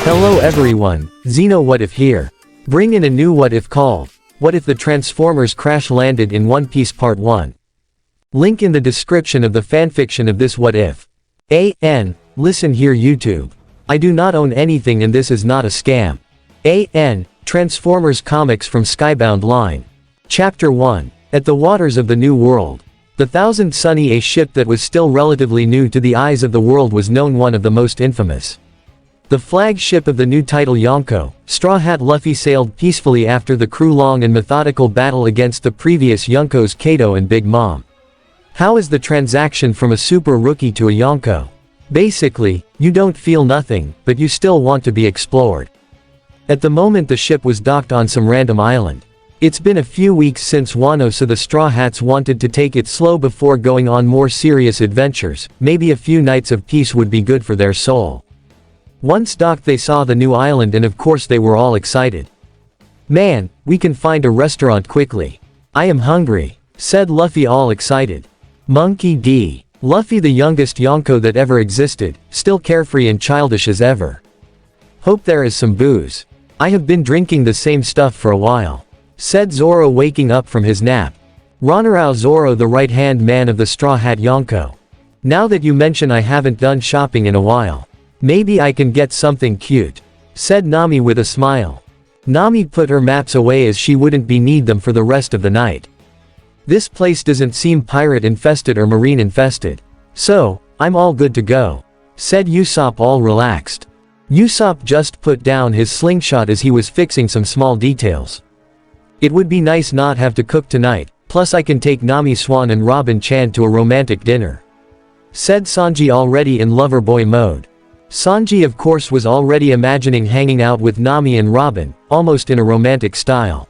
Hello everyone, Xeno What If here. Bring in a new what if called, What If the Transformers Crash Landed in One Piece Part 1. Link in the description of the fanfiction of this what if. Listen here YouTube. I do not own anything and this is not a scam. Transformers Comics from Skybound Line. Chapter 1. At the waters of the New World. The Thousand Sunny, a ship that was still relatively new to the eyes of the world, was known one of the most infamous. The flagship of the new title Yonko, Straw Hat Luffy sailed peacefully after the crew-long and methodical battle against the previous Yonkos Kato and Big Mom. How is the transaction from a super rookie to a Yonko? Basically, you don't feel nothing, but you still want to be explored. At the moment the ship was docked on some random island. It's been a few weeks since Wano, so the Straw Hats wanted to take it slow before going on more serious adventures. Maybe a few nights of peace would be good for their soul. Once docked they saw the new island and of course they were all excited. "Man, we can find a restaurant quickly. I am hungry," said Luffy all excited. Monkey D. Luffy, the youngest Yonko that ever existed, still carefree and childish as ever. "Hope there is some booze. I have been drinking the same stuff for a while," said Zoro waking up from his nap. Ronarao Zoro, the right-hand man of the Straw Hat Yonko. "Now that you mention, I haven't done shopping in a while. Maybe I can get something cute," said Nami with a smile. Nami put her maps away as she wouldn't need them for the rest of the night. "This place doesn't seem pirate-infested or marine-infested. So, I'm all good to go," said Usopp all relaxed. Usopp just put down his slingshot as he was fixing some small details. "It would be nice not have to cook tonight, plus I can take Nami Swan and Robin-chan to a romantic dinner," said Sanji, already in lover boy mode. Sanji of course was already imagining hanging out with Nami and Robin, almost in a romantic style.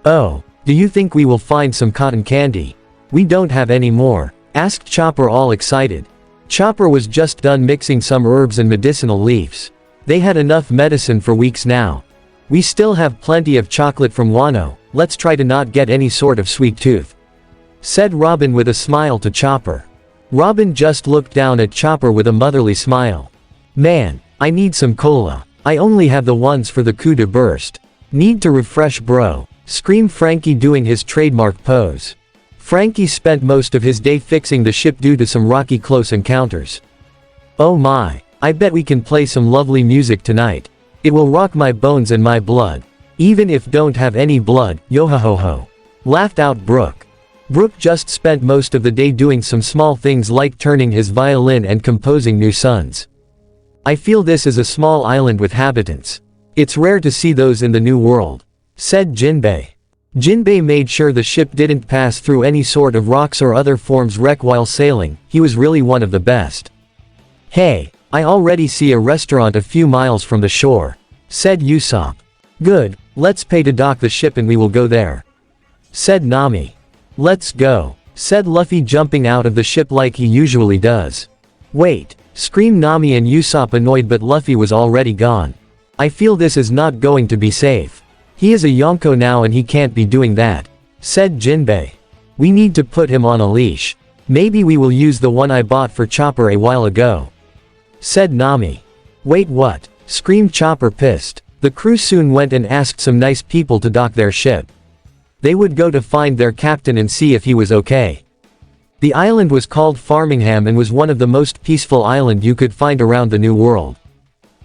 "Oh, do you think we will find some cotton candy? We don't have any more," asked Chopper all excited. Chopper was just done mixing some herbs and medicinal leaves. They had enough medicine for weeks now. "We still have plenty of chocolate from Wano, let's try to not get any sort of sweet tooth," said Robin with a smile to Chopper. Robin just looked down at Chopper with a motherly smile. "Man, I need some cola. I only have the ones for the coup de burst. Need to refresh bro," screamed Frankie doing his trademark pose. Frankie spent most of his day fixing the ship due to some rocky close encounters. "Oh my, I bet we can play some lovely music tonight. It will rock my bones and my blood. Even if don't have any blood, yo-ho-ho-ho," laughed out Brook. Brook just spent most of the day doing some small things like turning his violin and composing new songs. "I feel this is a small island with habitants. It's rare to see those in the New World," said Jinbei. Jinbei made sure the ship didn't pass through any sort of rocks or other forms wreck while sailing. He was really one of the best. "Hey, I already see a restaurant a few miles from the shore," said Usopp. "Good, let's pay to dock the ship and we will go there," said Nami. "Let's go," said Luffy, jumping out of the ship like he usually does. "Wait," screamed Nami and Usopp annoyed, but Luffy was already gone. "I feel this is not going to be safe. He is a Yonko now and he can't be doing that," said Jinbei. "We need to put him on a leash. Maybe we will use the one I bought for Chopper a while ago," said Nami. "Wait, what?" screamed Chopper, pissed. The crew soon went and asked some nice people to dock their ship. They would go to find their captain and see if he was okay. The island was called Farmingham and was one of the most peaceful island you could find around the New World.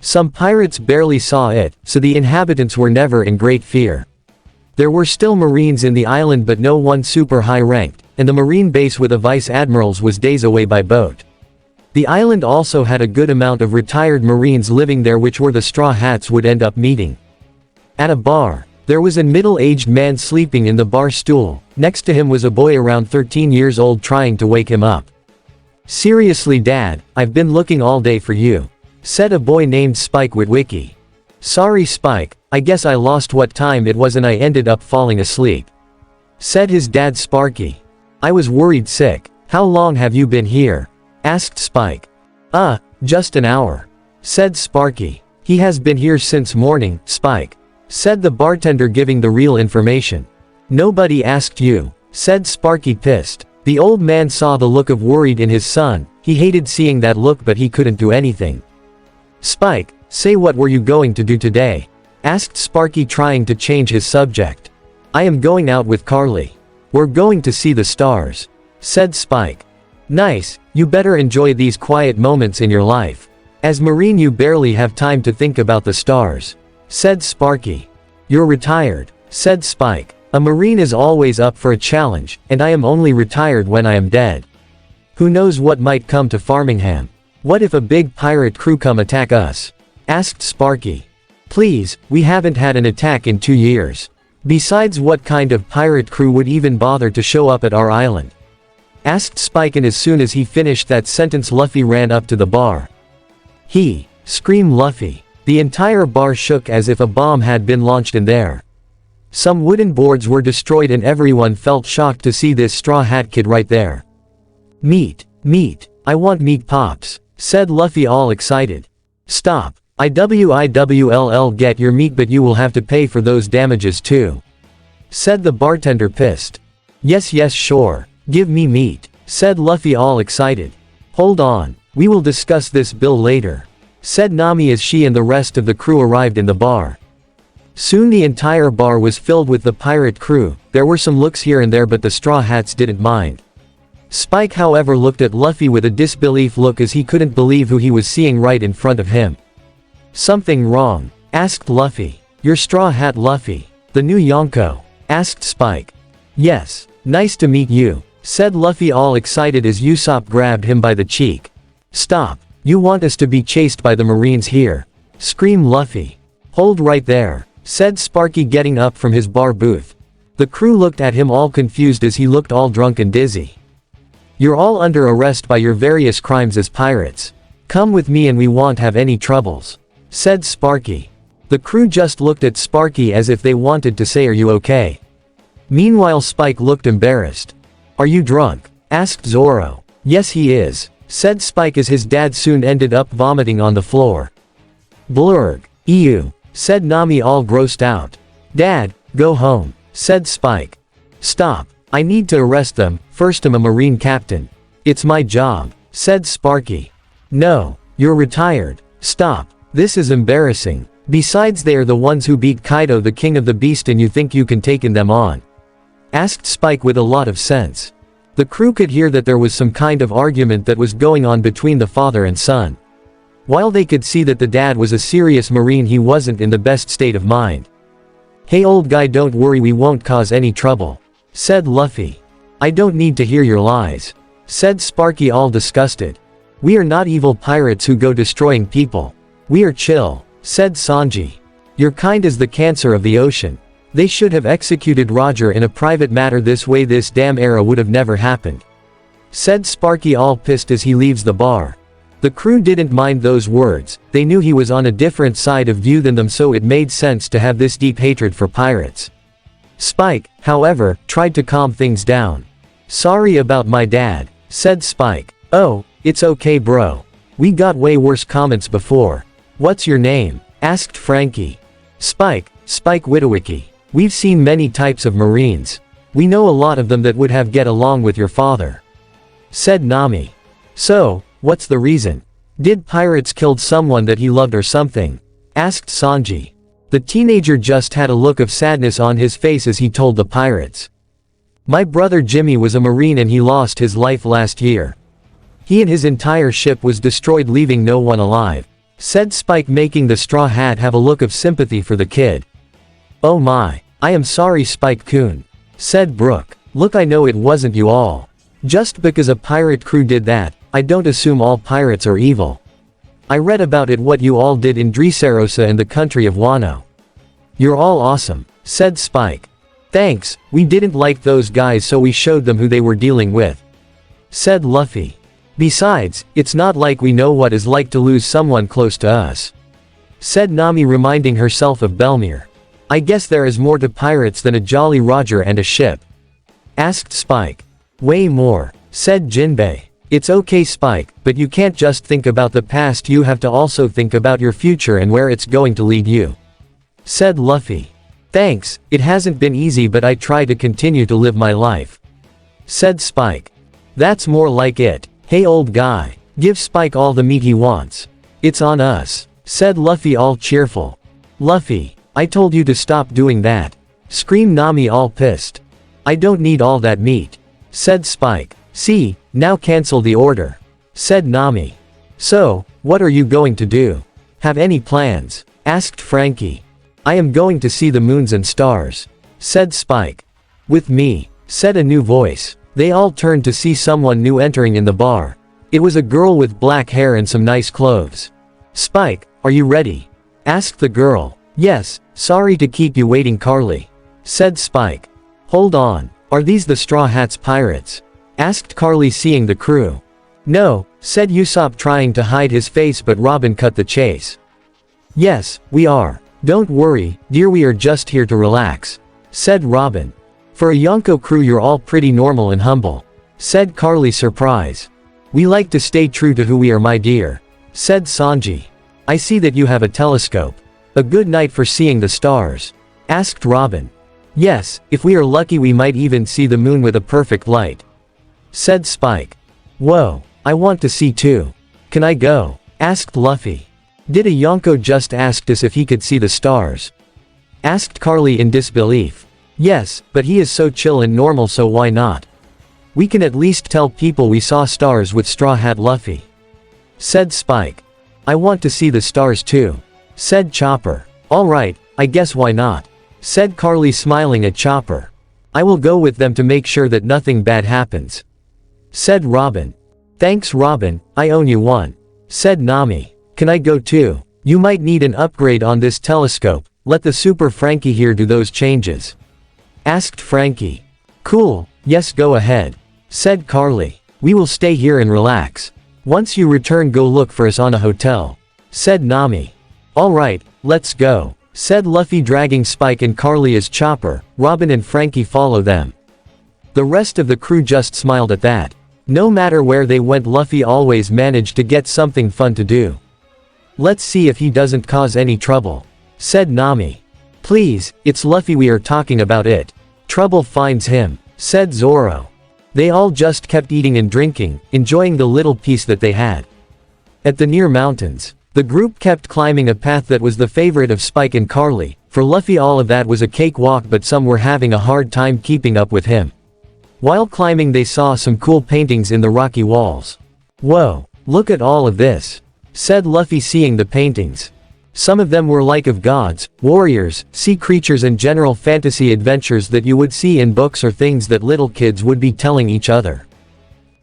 Some pirates barely saw it, so the inhabitants were never in great fear. There were still marines in the island but no one super high ranked, and the marine base with a vice admirals was days away by boat. The island also had a good amount of retired marines living there, which were the Straw Hats would end up meeting. At a bar, there was a middle-aged man sleeping in the bar stool. Next to him was a boy around 13 years old trying to wake him up. "Seriously dad, I've been looking all day for you," said a boy named Spike Witwicky. "Sorry Spike, I guess I lost what time it was and I ended up falling asleep," said his dad Sparky. "I was worried sick. How long have you been here?" asked Spike. Just an hour," said Sparky. "He has been here since morning, Spike," said the bartender, giving the real information. "Nobody asked you," said Sparky, pissed. The old man saw the look of worried in his son. He hated seeing that look but he couldn't do anything. "Spike, Say, what were you going to do today? Asked Sparky, trying to change his subject. I am going out with Carly. We're going to see the stars, said Spike. Nice, you better enjoy these quiet moments in your life. As Marine you barely have time to think about the stars, said Sparky. You're retired, said Spike. A Marine is always up for a challenge, and I am only retired when I am dead. Who knows what might come to Farmingham? What if a big pirate crew come attack us? Asked Sparky. Please, we haven't had an attack in 2 years. Besides, what kind of pirate crew would even bother to show up at our island? Asked Spike, and as soon as he finished that sentence Luffy ran up to the bar. He screamed Luffy. The entire bar shook as if a bomb had been launched in there. Some wooden boards were destroyed and everyone felt shocked to see this Straw Hat Kid right there. Meat, meat, I want meat pops, said Luffy, all excited. Stop, IWIWLL, get your meat, but you will have to pay for those damages too, said the bartender, pissed. Yes, sure, give me meat, said Luffy, all excited. Hold on, we will discuss this bill later, said Nami as she and the rest of the crew arrived in the bar. Soon the entire bar was filled with the pirate crew. There were some looks here and there, but the Straw Hats didn't mind. Spike, however, looked at Luffy with a disbelief look as he couldn't believe who he was seeing right in front of him. Something wrong? Asked Luffy. You're Straw Hat Luffy, the new Yonko? Asked Spike. Yes, nice to meet you, said Luffy, all excited as Usopp grabbed him by the cheek. Stop, you want us to be chased by the Marines here? Screamed Luffy. Hold right there, said Sparky, getting up from his bar booth. The crew looked at him all confused as he looked all drunk and dizzy. You're all under arrest by your various crimes as pirates. Come with me and we won't have any troubles, said Sparky. The crew just looked at Sparky as if they wanted to say, are you okay? Meanwhile Spike looked embarrassed. Are you drunk? Asked Zoro. Yes, he is, said Spike as his dad soon ended up vomiting on the floor. Blurg, ew, said Nami, all grossed out. Dad, go home, said Spike. Stop, I need to arrest them. First, I'm a Marine captain. It's my job, said Sparky. No, you're retired. Stop, this is embarrassing. Besides, they are the ones who beat Kaido, the king of the beast, and you think you can take them on? Asked Spike with a lot of sense. The crew could hear that there was some kind of argument that was going on between the father and son. While they could see that the dad was a serious Marine, he wasn't in the best state of mind. Hey old guy, don't worry, we won't cause any trouble, said Luffy. I don't need to hear your lies, said Sparky, all disgusted. We are not evil pirates who go destroying people. We are chill, said Sanji. Your kind is the cancer of the ocean. They should have executed Roger in a private matter. This way this damn era would have never happened, said Sparky, all pissed as he leaves the bar. The crew didn't mind those words. They knew he was on a different side of view than them, so it made sense to have this deep hatred for pirates. Spike, however, tried to calm things down. Sorry about my dad, said Spike. Oh, it's okay bro. We got way worse comments before. What's your name? Asked Frankie. Spike Witowicki. We've seen many types of Marines. We know a lot of them that would have get along with your father, said Nami. So, what's the reason? Did pirates killed someone that he loved or something? Asked Sanji. The teenager just had a look of sadness on his face as he told the pirates. My brother Jimmy was a Marine and he lost his life last year. He and his entire ship was destroyed, leaving no one alive, said Spike, making the Straw Hat have a look of sympathy for the kid. Oh my, I am sorry Spike-kun, said Brook. Look, I know it wasn't you all. Just because a pirate crew did that, I don't assume all pirates are evil. I read about it, what you all did in Dressrosa and the country of Wano. You're all awesome, said Spike. Thanks, we didn't like those guys so we showed them who they were dealing with, said Luffy. Besides, it's not like we know what it's like to lose someone close to us, said Nami, reminding herself of Belmere. I guess there is more to pirates than a Jolly Roger and a ship, asked Spike. Way more, said Jinbei. It's okay Spike, but you can't just think about the past, you have to also think about your future and where it's going to lead you, said Luffy. Thanks, it hasn't been easy but I try to continue to live my life, said Spike. That's more like it. Hey old guy, give Spike all the meat he wants. It's on us, said Luffy all cheerful. Luffy, I told you to stop doing that, screamed Nami all pissed. I don't need all that meat, said Spike. See, now cancel the order, said Nami. So, what are you going to do? Have any plans? Asked Frankie. I am going to see the moons and stars, said Spike. With me, said a new voice. They all turned to see someone new entering in the bar. It was a girl with black hair and some nice clothes. Spike, are you ready? Asked the girl. Yes, sorry to keep you waiting, Carly, said Spike. Hold on, are these the Straw Hats Pirates? Asked Carly, seeing the crew. No, said Usopp, trying to hide his face, but Robin cut the chase. Yes, we are. Don't worry, dear, we are just here to relax, said Robin. For a Yonko crew you're all pretty normal and humble, said Carly, surprised. We like to stay true to who we are, my dear, said Sanji. I see that you have a telescope. A good night for seeing the stars? Asked Robin. Yes, if we are lucky we might even see the moon with a perfect light, said Spike. Whoa, I want to see too. Can I go? Asked Luffy. Did a Yonko just ask us if he could see the stars? Asked Carly in disbelief. Yes, but he is so chill and normal, so why not? We can at least tell people we saw stars with Straw Hat Luffy, said Spike. I want to see the stars too, said Chopper. Alright, I guess why not, said Carly, smiling at Chopper. I will go with them to make sure that nothing bad happens, said Robin. Thanks Robin, I own you one, said Nami. Can I go too? You might need an upgrade on this telescope, let the Super Frankie here do those changes, asked Frankie. Cool, yes, go ahead, said Carly. We will stay here and relax. Once you return go look for us on a hotel, said Nami. Alright, let's go, said Luffy, dragging Spike and Carly as Chopper, Robin and Frankie follow them. The rest of the crew just smiled at that. No matter where they went, Luffy always managed to get something fun to do. Let's see if he doesn't cause any trouble, said Nami. Please, it's Luffy we are talking about, it. Trouble finds him, said Zoro. They all just kept eating and drinking, enjoying the little piece that they had. At the near mountains, the group kept climbing a path that was the favorite of Spike and Carly. For Luffy all of that was a cakewalk, but some were having a hard time keeping up with him. While climbing they saw some cool paintings in the rocky walls. Whoa, look at all of this, said Luffy, seeing the paintings. Some of them were like of gods, warriors, sea creatures and general fantasy adventures that you would see in books or things that little kids would be telling each other.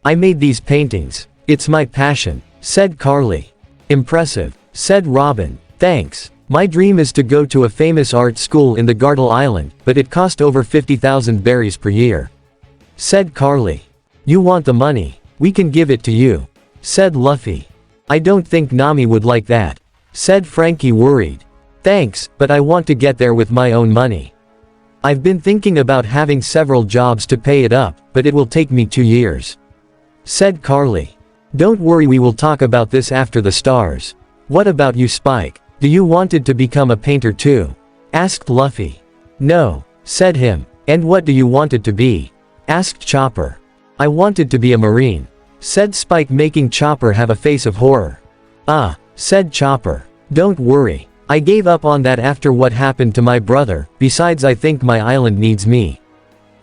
I made these paintings. It's my passion, said Carly. Impressive, said Robin. Thanks. My dream is to go to a famous art school in the Gartle Island, but it cost over 50,000 berries per year, said Carly. You want the money? We can give it to you, said Luffy. I don't think Nami would like that, said Frankie, worried. Thanks, but I want to get there with my own money. I've been thinking about having several jobs to pay it up, but it will take me 2 years, said Carly. Don't worry, we will talk about this after the stars. What about you, Spike? Do you wanted to become a painter too? Asked Luffy. No, said him. And what do you wanted to be? Asked Chopper. I wanted to be a marine, said Spike, making Chopper have a face of horror. Ah, said Chopper. Don't worry. I gave up on that after what happened to my brother, besides I think my island needs me,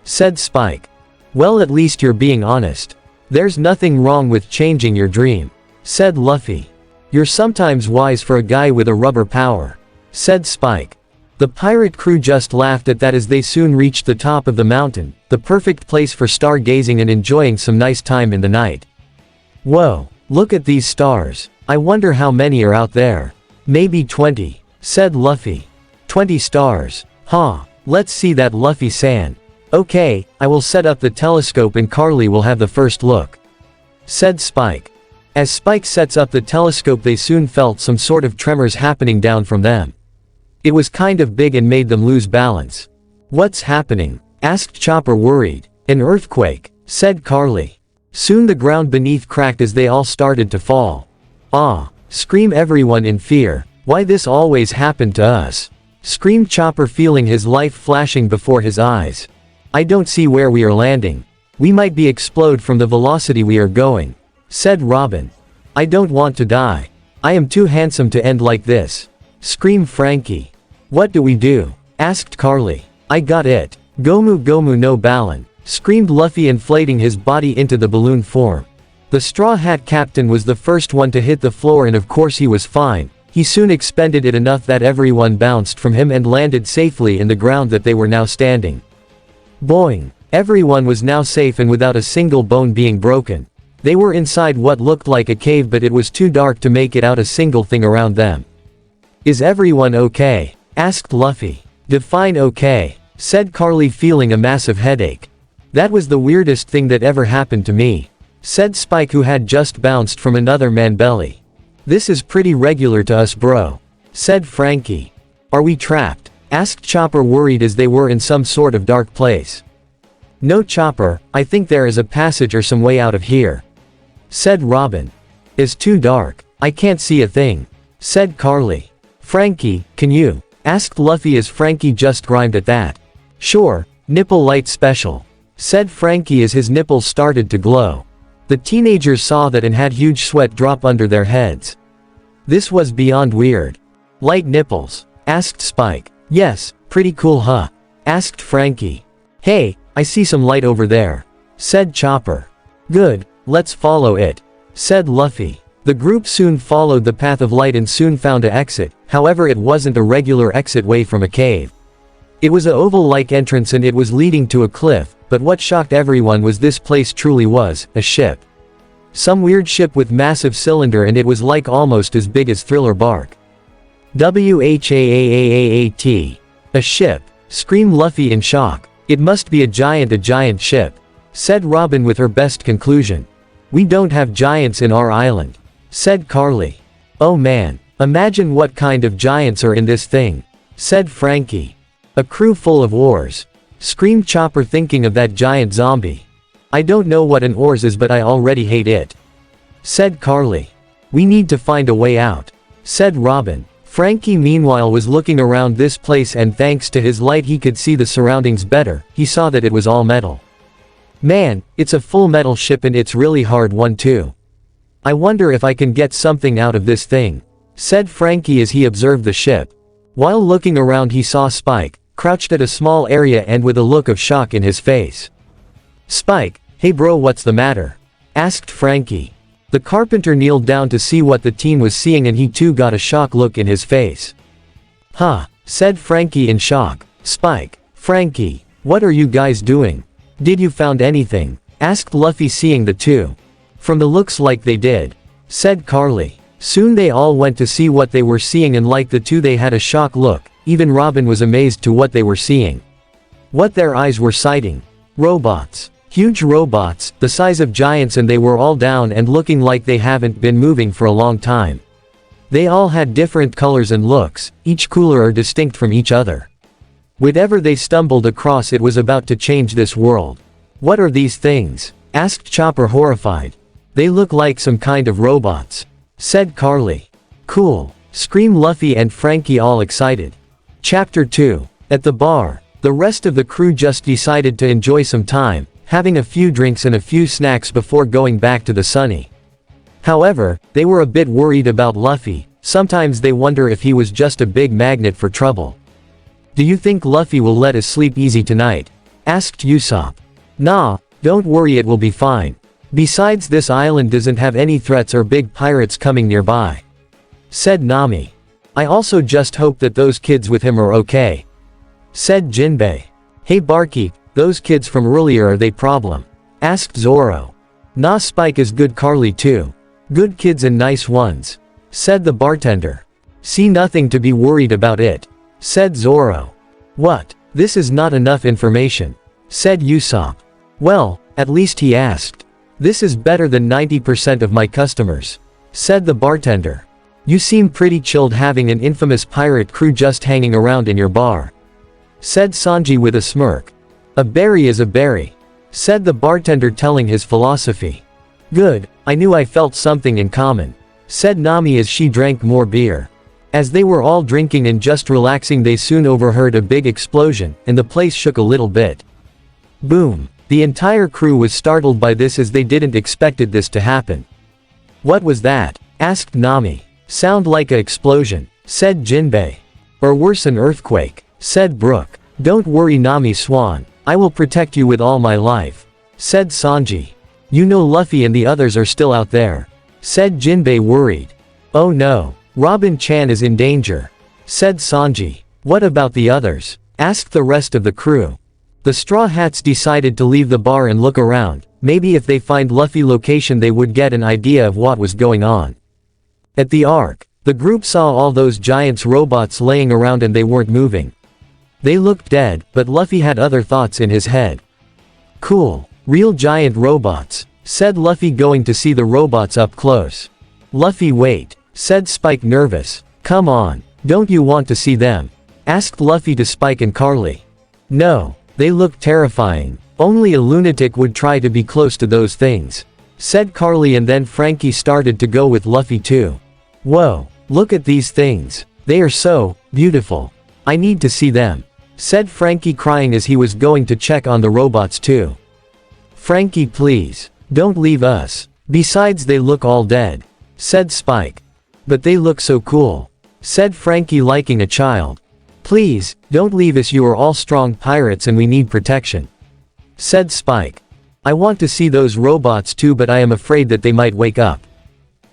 said Spike. Well, at least you're being honest. There's nothing wrong with changing your dream, said Luffy. You're sometimes wise for a guy with a rubber power, said Spike. The pirate crew just laughed at that as they soon reached the top of the mountain, the perfect place for stargazing and enjoying some nice time in the night. Whoa, look at these stars. I wonder how many are out there. Maybe 20, said Luffy. 20 stars. Huh, let's see that, Luffy-san. Okay, I will set up the telescope and Carly will have the first look, said Spike. As Spike sets up the telescope they soon felt some sort of tremors happening down from them. It was kind of big and made them lose balance. What's happening? Asked Chopper, worried. An earthquake, said Carly. Soon the ground beneath cracked as they all started to fall. Ah! Screamed everyone in fear. Why this always happened to us? Screamed Chopper, feeling his life flashing before his eyes. I don't see where we are landing. We might be explode from the velocity we are going, said Robin. I don't want to die. I am too handsome to end like this. Screamed Frankie. What do we do? Asked Carly. I got it. Gomu Gomu no Balin. Screamed Luffy, inflating his body into the balloon form. The Straw Hat Captain was the first one to hit the floor, and of course he was fine. He soon expended it enough that everyone bounced from him and landed safely in the ground that they were now standing. Boing! Everyone was now safe and without a single bone being broken. They were inside what looked like a cave, but it was too dark to make it out a single thing around them. Is everyone okay? Asked Luffy. Define okay, said Carly, feeling a massive headache. That was the weirdest thing that ever happened to me, said Spike, who had just bounced from another man belly. This is pretty regular to us, bro, said Frankie. Are we trapped? Asked Chopper, worried as they were in some sort of dark place. No, Chopper, I think there is a passage or some way out of here, said Robin. It's too dark. I can't see a thing, said Carly. Frankie, can you? Asked Luffy as Frankie just grimed at that. Sure, nipple light special, said Frankie as his nipples started to glow. The teenagers saw that and had huge sweat drop under their heads. This was beyond weird. Light nipples? Asked Spike. Yes, pretty cool, huh? Asked Frankie. Hey, I see some light over there, said Chopper. Good, let's follow it, said Luffy. The group soon followed the path of light and soon found an exit. However, it wasn't a regular exit way from a cave. It was an oval-like entrance and it was leading to a cliff, but what shocked everyone was this place truly was a ship. Some weird ship with massive cylinder, and it was like almost as big as Thriller Bark. WHAAAAAT. A ship, screamed Luffy in shock. It must be a giant ship, said Robin with her best conclusion. We don't have giants in our island, said Carly. Oh man, imagine what kind of giants are in this thing, said Frankie. A crew full of oars, screamed Chopper, thinking of that giant zombie. I don't know what an oars is, but I already hate it, said Carly. We need to find a way out, said Robin. Frankie meanwhile was looking around this place, and thanks to his light he could see the surroundings better. He saw that it was all metal. Man, it's a full metal ship and it's really hard one too. I wonder if I can get something out of this thing, said Frankie as he observed the ship. While looking around he saw Spike, crouched at a small area and with a look of shock in his face. Spike, hey bro, what's the matter? Asked Frankie. The carpenter kneeled down to see what the teen was seeing, and he too got a shocked look in his face. Huh, said Frankie in shock. Spike, Frankie, what are you guys doing? Did you found anything? Asked Luffy, seeing the two. From the looks like they did, said Carly. Soon they all went to see what they were seeing, and like the two they had a shocked look. Even Robin was amazed to what they were seeing. What their eyes were sighting. Robots. Huge robots, the size of giants, and they were all down and looking like they haven't been moving for a long time. They all had different colors and looks, each cooler or distinct from each other. Whatever they stumbled across, it was about to change this world. What are these things? Asked Chopper, horrified. They look like some kind of robots, said Carly. Cool, screamed Luffy and Frankie, all excited. Chapter 2. At the bar, the rest of the crew just decided to enjoy some time, having a few drinks and a few snacks before going back to the Sunny. However, they were a bit worried about Luffy. Sometimes they wonder if he was just a big magnet for trouble. Do you think Luffy will let us sleep easy tonight? Asked Usopp. Nah, don't worry, it will be fine. Besides, this island doesn't have any threats or big pirates coming nearby, said Nami. I also just hope that those kids with him are okay, said Jinbei. Hey barkeep, those kids from earlier, are they problem? Asked Zoro. Nah, Spike is good, Carly too. Good kids and nice ones, said the bartender. See, nothing to be worried about it, said Zoro. What? This is not enough information, said Usopp. Well, at least he asked. This is better than 90% of my customers, said the bartender. You seem pretty chilled having an infamous pirate crew just hanging around in your bar, said Sanji with a smirk. A berry is a berry, said the bartender, telling his philosophy. Good, I knew I felt something in common, said Nami as she drank more beer. As they were all drinking and just relaxing, they soon overheard a big explosion, and the place shook a little bit. Boom! The entire crew was startled by this, as they didn't expected this to happen. What was that? Asked Nami. Sound like a explosion, said Jinbei. Or worse, an earthquake, said Brook. Don't worry Nami Swan, I will protect you with all my life, said Sanji. You know Luffy and the others are still out there, said Jinbei worried. Oh no, Robin-chan is in danger, said Sanji. What about the others? Asked the rest of the crew. The Straw Hats decided to leave the bar and look around. Maybe if they find Luffy location they would get an idea of what was going on. At the Ark, the group saw all those giants robots laying around and they weren't moving. They looked dead, but Luffy had other thoughts in his head. Cool, real giant robots, said Luffy going to see the robots up close. Luffy wait, said Spike nervous. Come on, don't you want to see them? Asked Luffy to Spike and Carly. No, they look terrifying. Only a lunatic would try to be close to those things, said Carly, and then Frankie started to go with Luffy too. Whoa, look at these things. They are so beautiful. I need to see them, said Frankie crying as he was going to check on the robots too. Frankie please, don't leave us. Besides they look all dead, said Spike. But they look so cool, said Frankie liking a child. Please, don't leave us, you are all strong pirates and we need protection, said Spike. I want to see those robots too, but I am afraid that they might wake up,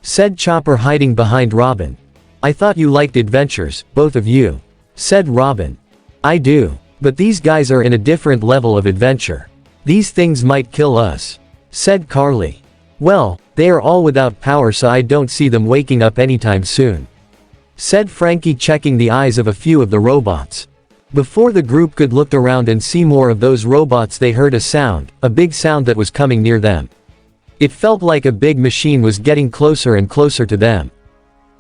said Chopper hiding behind Robin. I thought you liked adventures, both of you, said Robin. I do, but these guys are in a different level of adventure. These things might kill us, said Carly. Well, they are all without power so I don't see them waking up anytime soon, said Frankie checking the eyes of a few of the robots. Before the group could look around and see more of those robots they heard a sound, a big sound that was coming near them. It felt like a big machine was getting closer and closer to them.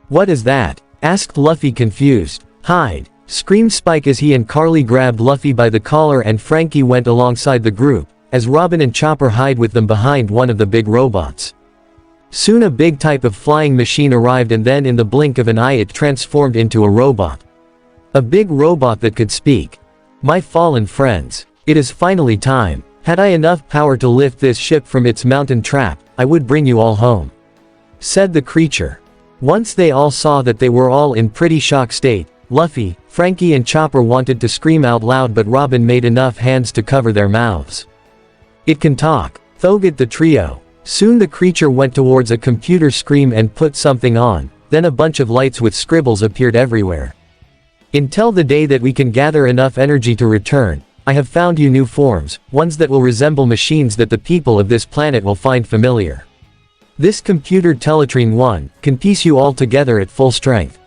What is that? Asked Luffy confused. Hide! Screamed Spike as he and Carly grabbed Luffy by the collar and Frankie went alongside the group, as Robin and Chopper hide with them behind one of the big robots. Soon a big type of flying machine arrived and then in the blink of an eye it transformed into a robot. A big robot that could speak. My fallen friends. It is finally time. Had I enough power to lift this ship from its mountain trap, I would bring you all home, said the creature. Once they all saw that they were all in pretty shock state, Luffy, Frankie and Chopper wanted to scream out loud but Robin made enough hands to cover their mouths. It can talk, though," the trio. Soon the creature went towards a computer screen and put something on, then a bunch of lights with scribbles appeared everywhere. Until the day that we can gather enough energy to return, I have found you new forms, ones that will resemble machines that the people of this planet will find familiar. This computer Teletrine 1 can piece you all together at full strength,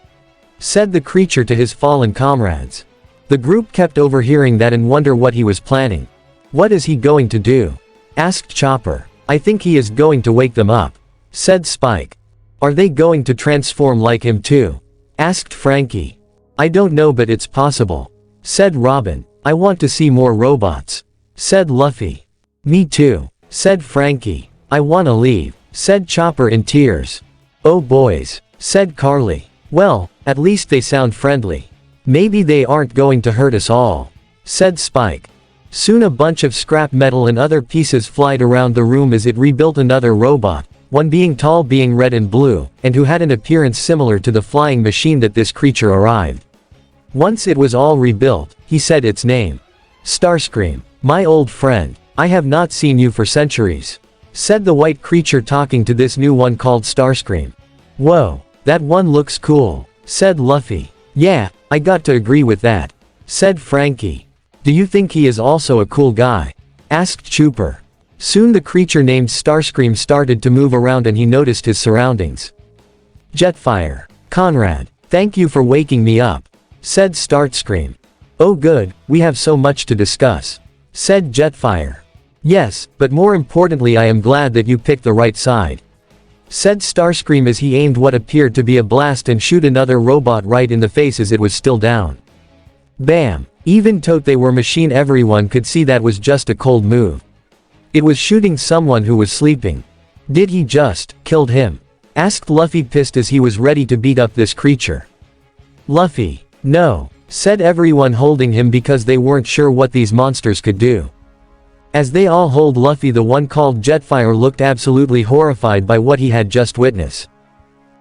said the creature to his fallen comrades. The group kept overhearing that and wonder what he was planning. What is he going to do? Asked Chopper. I think he is going to wake them up, said Spike. Are they going to transform like him too? Asked Frankie. I don't know but it's possible, said Robin. I want to see more robots, said Luffy. Me too, said Frankie. I wanna leave, said Chopper in tears. Oh boys, said Carly. Well, at least they sound friendly. Maybe they aren't going to hurt us all, said Spike. Soon a bunch of scrap metal and other pieces flied around the room as it rebuilt another robot, one being tall, being red and blue, and who had an appearance similar to the flying machine that this creature arrived. Once it was all rebuilt, he said its name. Starscream, my old friend, I have not seen you for centuries, said the white creature talking to this new one called Starscream. Whoa, that one looks cool, said Luffy. Yeah, I got to agree with that, said Frankie. Do you think he is also a cool guy? Asked Chopper. Soon the creature named Starscream started to move around and he noticed his surroundings. Jetfire. Conrad, thank you for waking me up, said Starscream. Oh good, we have so much to discuss, said Jetfire. Yes, but more importantly I am glad that you picked the right side, said Starscream as he aimed what appeared to be a blast and shoot another robot right in the face as it was still down. Bam! Even though they were machine, everyone could see that was just a cold move. It was shooting someone who was sleeping. Did he just killed him? Asked Luffy pissed as he was ready to beat up this creature. Luffy, no, said everyone holding him because they weren't sure what these monsters could do. As they all hold Luffy, the one called Jetfire looked absolutely horrified by what he had just witnessed.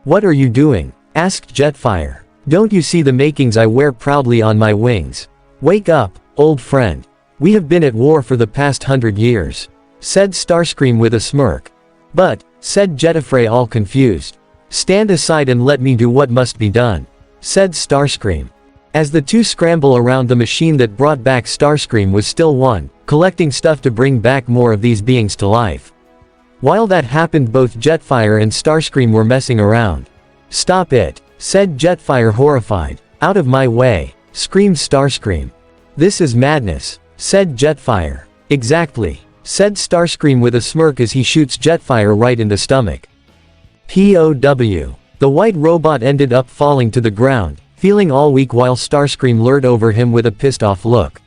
What are you doing? asked Jetfire. Don't you see the makings I wear proudly on my wings? Wake up, old friend. We have been at war for the past 100 years, said Starscream with a smirk. But, said Jetfire all confused. Stand aside and let me do what must be done, said Starscream. As the two scramble around the machine that brought back Starscream was still one, collecting stuff to bring back more of these beings to life. While that happened, both Jetfire and Starscream were messing around. Stop it, said Jetfire horrified. Out of my way, screamed Starscream. This is madness, said Jetfire. Exactly, said Starscream with a smirk as he shoots Jetfire right in the stomach. POW. The white robot ended up falling to the ground, feeling all weak while Starscream lured over him with a pissed-off look.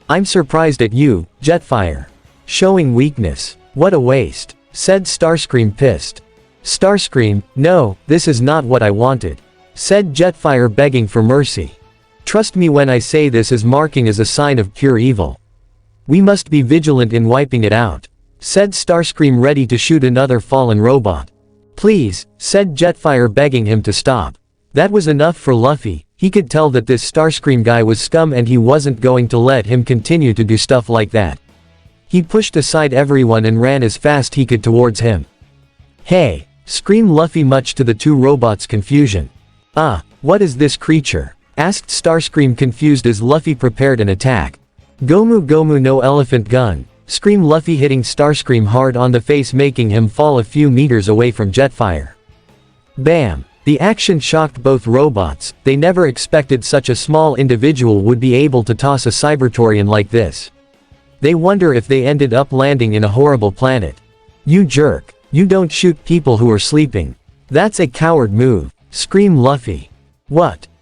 I'm surprised at you, Jetfire. Showing weakness. What a waste, said Starscream pissed. Starscream, no, this is not what I wanted, said Jetfire begging for mercy. Trust me when I say this is marking as a sign of pure evil. We must be vigilant in wiping it out, said Starscream ready to shoot another fallen robot. Please, said Jetfire begging him to stop. That was enough for Luffy. He could tell that this Starscream guy was scum and he wasn't going to let him continue to do stuff like that. He pushed aside everyone and ran as fast he could towards him. Hey, screamed Luffy much to the two robots' confusion. What is this creature? Asked Starscream confused as Luffy prepared an attack. Gomu Gomu no elephant gun, screamed Luffy hitting Starscream hard on the face making him fall a few meters away from Jetfire. Bam! The action shocked both robots. They never expected such a small individual would be able to toss a Cybertorian like this. They wonder if they ended up landing in a horrible planet. You jerk. You don't shoot people who are sleeping. That's a coward move, screamed Luffy.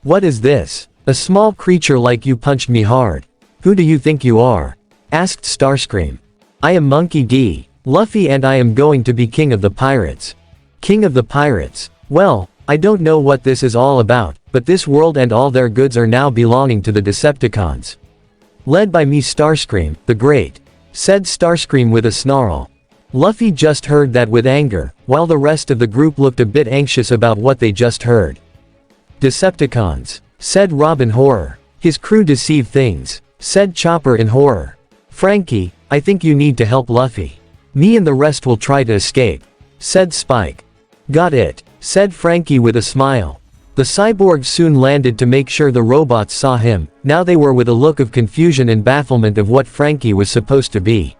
What is this? A small creature like you punched me hard. Who do you think you are? Asked Starscream. I am Monkey D. Luffy and I am going to be king of the pirates. King of the pirates. Well, I don't know what this is all about, but this world and all their goods are now belonging to the Decepticons. Led by me Starscream, the Great, said Starscream with a snarl. Luffy just heard that with anger, while the rest of the group looked a bit anxious about what they just heard. Decepticons, said Rob in horror. His crew deceive things, said Chopper in horror. Frankie, I think you need to help Luffy. Me and the rest will try to escape, said Spike. Got it, said Frankie with a smile. The cyborgs soon landed to make sure the robots saw him. Now they were with a look of confusion and bafflement of what Frankie was supposed to be.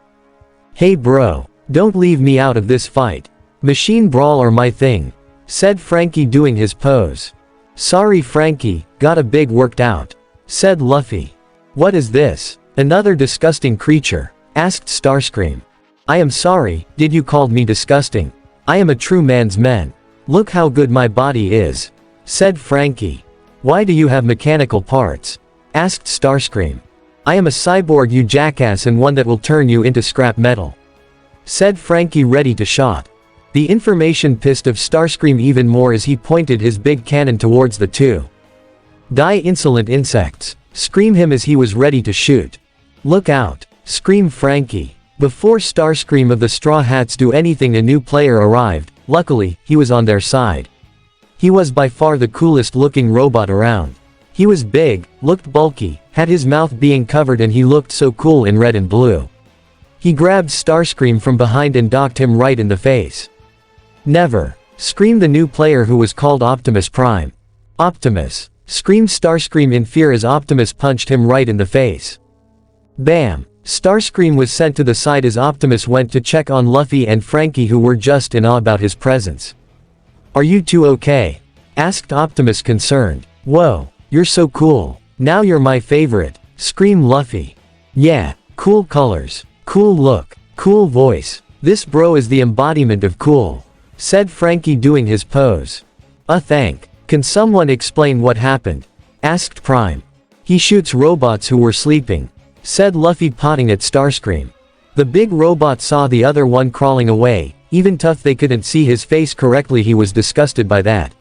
Hey bro, don't leave me out of this fight. Machine brawl are my thing, said Frankie doing his pose. Sorry Frankie, got a big worked out, said Luffy. What is this? Another disgusting creature? Asked Starscream. I am sorry, did you call me disgusting? I am a true man's man. Look how good my body is, said Frankie. Why do you have mechanical parts? Asked Starscream. I am a cyborg you jackass and one that will turn you into scrap metal, said Frankie ready to shot. The information pissed of Starscream even more as he pointed his big cannon towards the two. Die insolent insects, screamed him as he was ready to shoot. Look out, screamed Frankie. Before Starscream of the Straw Hats do anything, a new player arrived. Luckily, he was on their side. He was by far the coolest looking robot around. He was big, looked bulky, had his mouth being covered and he looked so cool in red and blue. He grabbed Starscream from behind and docked him right in the face. Never, screamed the new player who was called Optimus Prime. Optimus, screamed Starscream in fear as Optimus punched him right in the face. Bam! Starscream was sent to the side as Optimus went to check on Luffy and Frankie who were just in awe about his presence. Are you two okay? Asked Optimus concerned. Whoa, you're so cool. Now you're my favorite, screamed Luffy. Yeah, cool colors, cool look, cool voice. This bro is the embodiment of cool, said Frankie doing his pose. Can someone explain what happened? Asked Prime. He shoots robots who were sleeping, said Luffy potting at Starscream. The big robot saw the other one crawling away, even tough they couldn't see his face correctly, he was disgusted by that.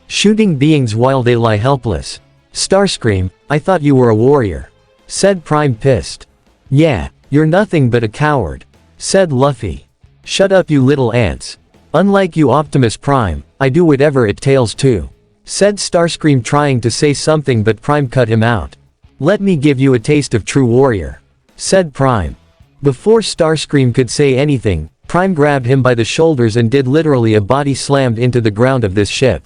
Shooting beings while they lie helpless. Starscream, I thought you were a warrior, said Prime pissed. Yeah, you're nothing but a coward, said Luffy. Shut up you little ants. Unlike you Optimus Prime, I do whatever it takes to. said Starscream, trying to say something, but Prime cut him out. Let me give you a taste of true warrior, said Prime. Before Starscream could say anything, Prime grabbed him by the shoulders and did literally a body slammed into the ground of this ship.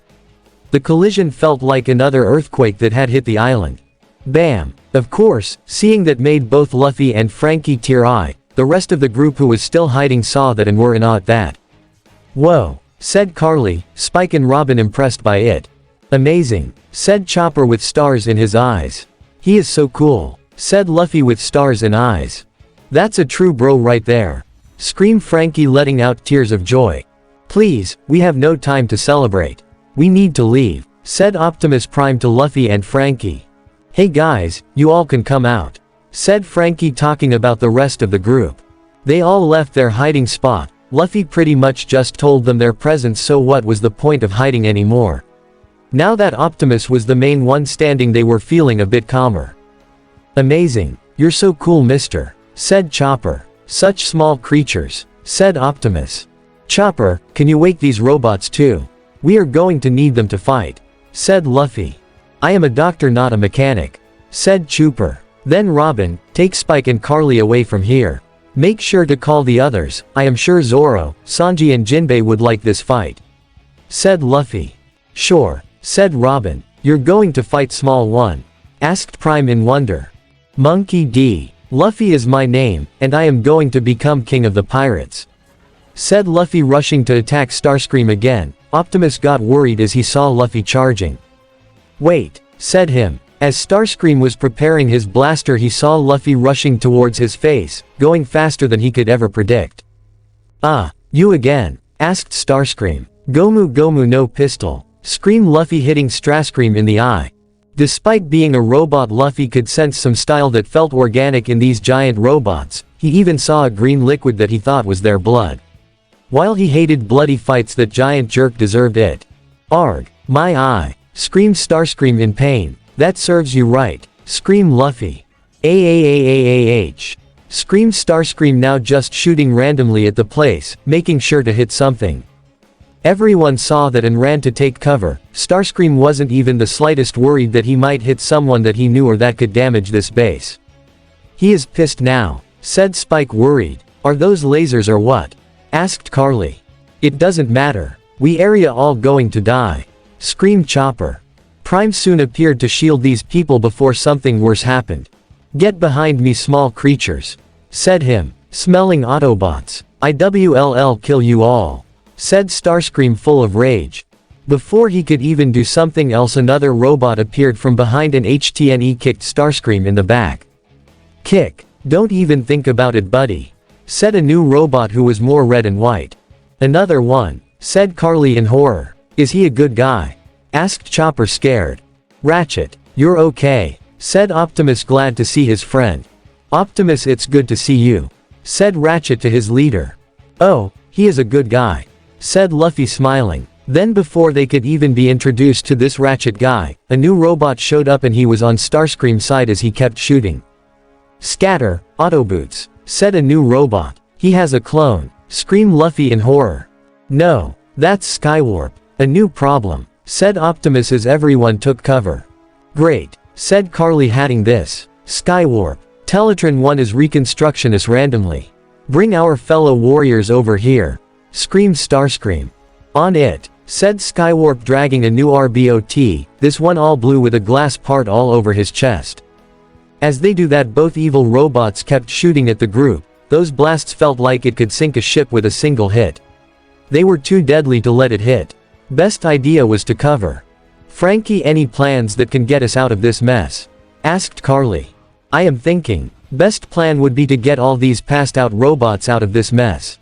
The collision felt like another earthquake that had hit the island. Bam! Of course, seeing that made both Luffy and Franky tear-eye. The rest of the group who was still hiding saw that and were in awe at that. Whoa, said Carly, Spike and Robin impressed by it. Amazing, said Chopper with stars in his eyes. He is so cool, said Luffy with stars in eyes. That's a true bro right there, screamed Franky, letting out tears of joy. Please, we have no time to celebrate. We need to leave, said Optimus Prime to Luffy and Franky. Hey guys, you all can come out, said Franky, talking about the rest of the group. They all left their hiding spot. Luffy pretty much just told them their presence, so what was the point of hiding anymore? Now that Optimus was the main one standing, they were feeling a bit calmer. Amazing, you're so cool, mister, said Chopper. Such small creatures, said Optimus. Chopper, can you wake these robots too? We are going to need them to fight, said Luffy. I am a doctor, not a mechanic, said Chopper. Then Robin, take Spike and Carly away from here. Make sure to call the others. I am sure Zoro, Sanji and Jinbei would like this fight, said Luffy. Sure, said Robin. You're going to fight Small One? Asked Prime in wonder. Monkey D. Luffy is my name, and I am going to become king of the pirates, said Luffy, rushing to attack Starscream again. Optimus got worried as he saw Luffy charging. Wait, said him. As Starscream was preparing his blaster, he saw Luffy rushing towards his face, going faster than he could ever predict. Ah, you again? Asked Starscream. Gomu Gomu no pistol, screamed Luffy, hitting Starscream in the eye. Despite being a robot, Luffy could sense some style that felt organic in these giant robots. He even saw a green liquid that he thought was their blood. While he hated bloody fights, that giant jerk deserved it. Arg, my eye, screamed Starscream in pain. That serves you right, screamed Luffy. AAAAAH, screamed Starscream, now just shooting randomly at the place, making sure to hit something. Everyone saw that and ran to take cover. Starscream wasn't even the slightest worried that he might hit someone that he knew or that could damage this base. He is pissed now, said Spike, worried. Are those lasers or what? Asked Carly. It doesn't matter. We area all going to die, screamed Chopper. Prime soon appeared to shield these people before something worse happened. Get behind me, small creatures, said him. Smelling Autobots. IWLL kill you all, said Starscream, full of rage. Before he could even do something else, another robot appeared from behind and HTNE kicked Starscream in the back. Kick. Don't even think about it, buddy, said a new robot who was more red and white. Another one, said Carly in horror. Is he a good guy? Asked Chopper, scared. Ratchet, you're okay, said Optimus, glad to see his friend. Optimus, it's good to see you, said Ratchet to his leader. Oh, he is a good guy, said Luffy, smiling. Then before they could even be introduced to this Ratchet guy, a new robot showed up and he was on Starscream's side as he kept shooting. Scatter, Autoboots, said a new robot. He has a clone, screamed Luffy in horror. No, that's Skywarp, a new problem, said Optimus as everyone took cover. Great, said Carly, hatting this. Skywarp. Teletran 1 is reconstructionist randomly. Bring our fellow warriors over here, screamed Starscream. On it, said Skywarp, dragging a new RBOT, this one all blue with a glass part all over his chest. As they do that, both evil robots kept shooting at the group. Those blasts felt like it could sink a ship with a single hit. They were too deadly to let it hit. Best idea was to cover. Franky, any plans that can get us out of this mess? Asked Carly. I am thinking, best plan would be to get all these passed out robots out of this mess.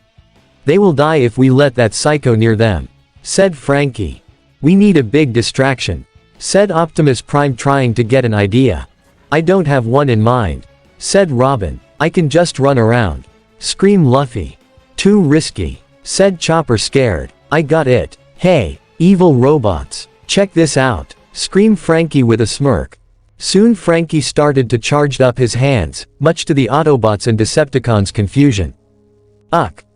They will die if we let that psycho near them, said Franky. We need a big distraction, said Optimus Prime, trying to get an idea. I don't have one in mind, said Robin. I can just run around, screamed Luffy. Too risky, said Chopper, scared. I got it. Hey, evil robots, check this out, screamed Franky with a smirk. Soon Franky started to charge up his hands, much to the Autobots and Decepticons' confusion.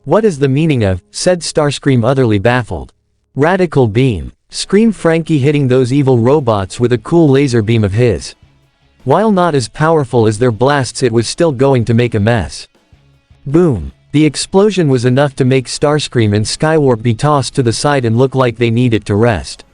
What is the meaning of, said Starscream, utterly baffled. Radical beam, Screamed Frankie, hitting those evil robots with a cool laser beam of his. While not as powerful as their blasts, it was still going to make a mess. Boom. The explosion was enough to make Starscream and Skywarp be tossed to the side and look like they needed to rest.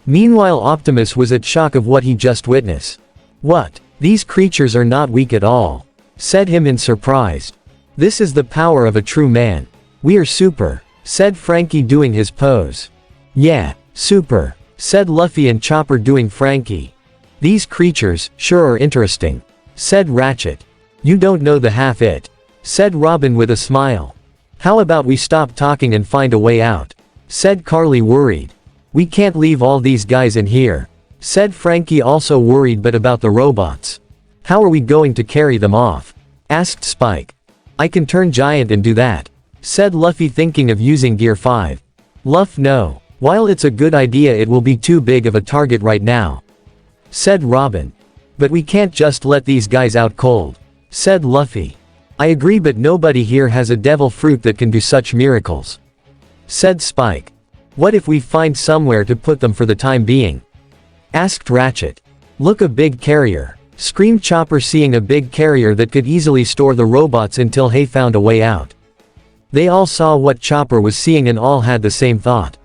Meanwhile, Optimus was at shock of what he just witnessed. "What? These creatures are not weak at all," said him in surprise. "This is the power of a true man. We are super," said Frankie doing his pose. "Yeah, super," said Luffy and Chopper doing Frankie. "These creatures sure are interesting," said Ratchet. "You don't know the half it," said Robin with a smile. "How about we stop talking and find a way out?" said Carly, worried. "We can't leave all these guys in here," said Frankie, also worried but about the robots. "How are we going to carry them off?" asked Spike. "I can turn giant and do that," said Luffy, thinking of using Gear 5. "Luff, no. While it's a good idea, it will be too big of a target right now," said Robin. "But we can't just let these guys out cold," said Luffy. "I agree, but nobody here has a devil fruit that can do such miracles," said Spike. "What if we find somewhere to put them for the time being?" asked Ratchet. "Look, a big carrier," screamed Chopper, seeing a big carrier that could easily store the robots until Hay found a way out. They all saw what Chopper was seeing and all had the same thought.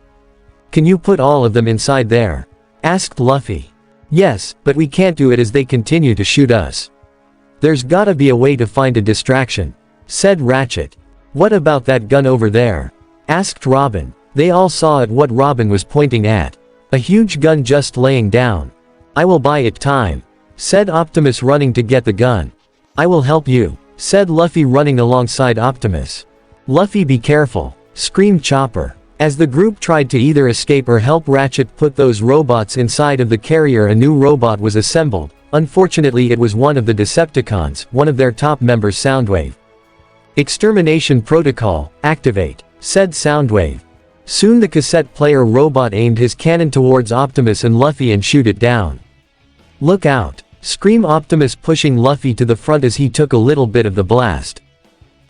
"Can you put all of them inside there?" asked Luffy. "Yes, but we can't do it as they continue to shoot us. There's gotta be a way to find a distraction," said Ratchet. "What about that gun over there?" asked Robin. They all saw at what Robin was pointing at. A huge gun just laying down. "I will buy it time," said Optimus, running to get the gun. "I will help you," said Luffy, running alongside Optimus. "Luffy, be careful," screamed Chopper. As the group tried to either escape or help Ratchet put those robots inside of the carrier, a new robot was assembled. Unfortunately, it was one of the Decepticons, one of their top members, Soundwave. "Extermination protocol, activate," said Soundwave. Soon the cassette player robot aimed his cannon towards Optimus and Luffy and shoot it down. "Look out," screamed Optimus, pushing Luffy to the front as he took a little bit of the blast.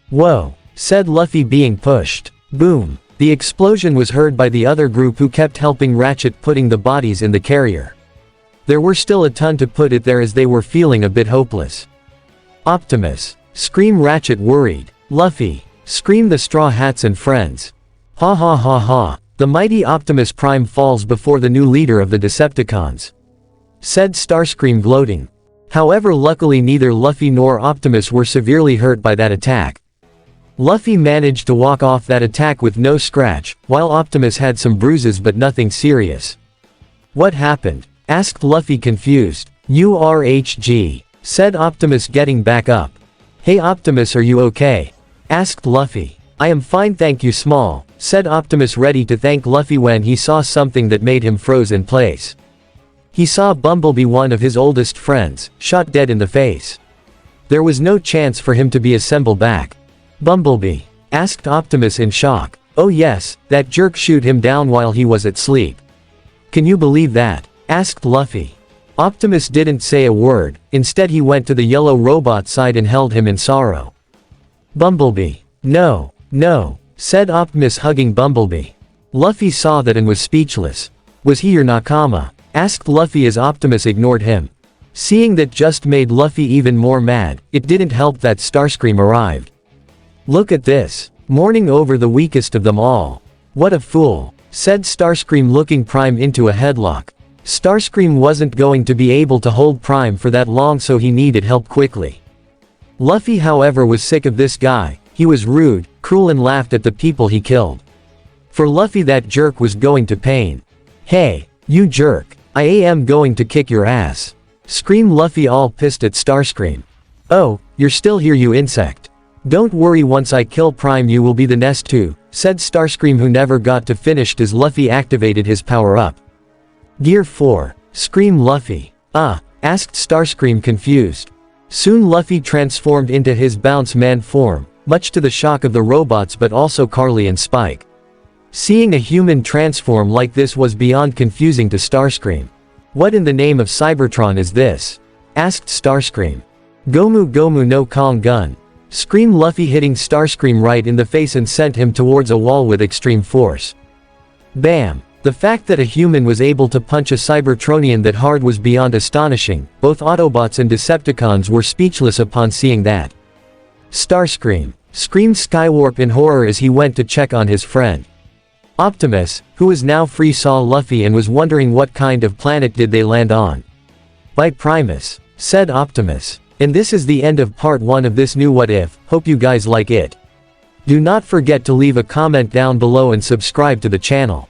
"Whoa," said Luffy, being pushed. Boom. The explosion was heard by the other group, who kept helping Ratchet putting the bodies in the carrier. There were still a ton to put it there as they were feeling a bit hopeless. "Optimus," screamed Ratchet, worried. "Luffy," screamed the Straw Hats and friends. "Ha ha ha ha. The mighty Optimus Prime falls before the new leader of the Decepticons," said Starscream, gloating. However, luckily neither Luffy nor Optimus were severely hurt by that attack. Luffy managed to walk off that attack with no scratch, while Optimus had some bruises but nothing serious. "What happened?" asked Luffy, confused. "URHG," said Optimus, getting back up. "Hey Optimus, are you okay?" asked Luffy. "I am fine, thank you, Small," said Optimus, ready to thank Luffy when he saw something that made him froze in place. He saw Bumblebee, one of his oldest friends, shot dead in the face. There was no chance for him to be assembled back. "Bumblebee?" asked Optimus in shock. "Oh yes, that jerk shoot him down while he was asleep." "Can you believe that?" asked Luffy. Optimus didn't say a word, instead he went to the yellow robot side and held him in sorrow. "Bumblebee. No, no," said Optimus, hugging Bumblebee. Luffy saw that and was speechless. "Was he your nakama?" asked Luffy as Optimus ignored him. Seeing that just made Luffy even more mad. It didn't help that Starscream arrived. "Look at this. Mourning over the weakest of them all. What a fool," said Starscream, looking Prime into a headlock. Starscream wasn't going to be able to hold Prime for that long, so he needed help quickly. Luffy, however, was sick of this guy. He was rude, cruel, and laughed at the people he killed. For Luffy, that jerk was going to pain. "Hey, you jerk. I am going to kick your ass," screamed Luffy, all pissed at Starscream. "Oh, you're still here, you insect. Don't worry, once I kill Prime you will be the nest too," said Starscream, who never got to finish as Luffy activated his power-up. "Gear 4, screamed Luffy. Asked Starscream, confused. Soon Luffy transformed into his Bounce Man form, much to the shock of the robots but also Carly and Spike. Seeing a human transform like this was beyond confusing to Starscream. "What in the name of Cybertron is this?" asked Starscream. "Gomu Gomu no Kong Gun," screamed Luffy, hitting Starscream right in the face and sent him towards a wall with extreme force. Bam! The fact that a human was able to punch a Cybertronian that hard was beyond astonishing. Both Autobots and Decepticons were speechless upon seeing that. Starscream screamed Skywarp in horror as he went to check on his friend. Optimus, who was now free, saw Luffy and was wondering what kind of planet did they land on. By Primus, said Optimus. And this is the end of part 1 of this new What If. Hope you guys like it. Do not forget to leave a comment down below and subscribe to the channel.